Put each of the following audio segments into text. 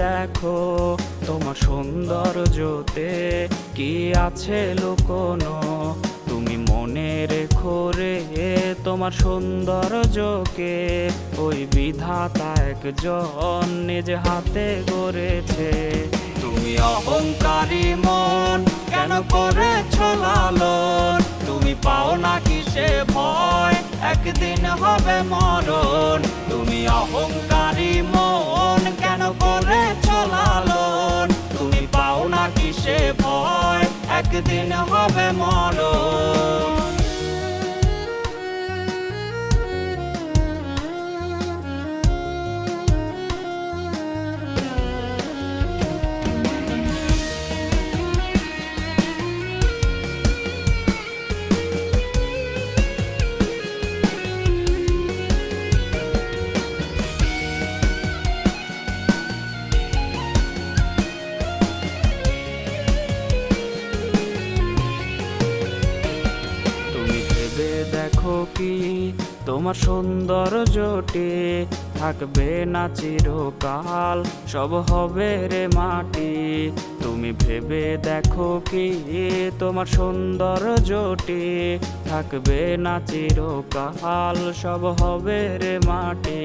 দেখো তোমার সৌন্দর্যতে কি আছে লুকোনো। তুমি মনে রেখো রে তোমার সৌন্দর্যকে ওই বিধাতা একজন নিজ হাতে গড়েছে। তুমি অহংকারী মন কেন করেছ লালন, তুমি পাও না কিসে ভয় একদিন হবে মরণ। তুমি অহংকারী মন কেন করেছ লালন, তুমি পাও না কিসে ভয় একদিন হবে মরণ। দেখো কি তোমার সৌন্দর্যটি থাকবে না চিরকাল, সব হবে রে মাটি। তুমি ভেবে দেখো কি তোমার সৌন্দর্যটি থাকবে না চিরকাল, সব হবে রে মাটি।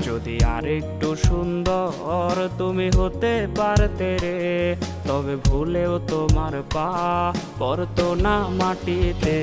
যদি আরেকটু সুন্দর তুমি হতে পারতে রে, তবে ভুলেও তোমার পা পড়তো না মাটিতে।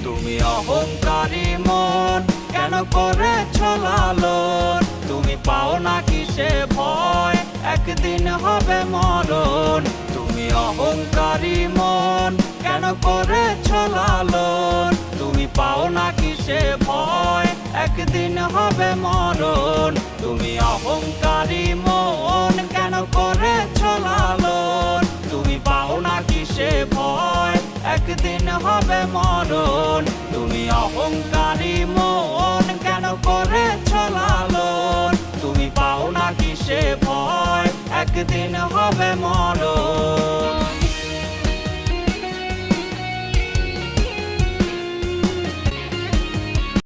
তুমি অহংকারী মন কেন করেছ লালন, তুমি পাও না কিসে ভয় একদিন হবে মরণ। তুমি অহংকারী মন কেন করেছ লালন, তুমি পাও না কিসে ভয় একদিন হবে মরণ। তুমি অহংকারী মন কেন করেছ লালন, তুমি পাও না কিসে ভয় একদিন হবে মরণ। তুমি অহংকারী মন কেন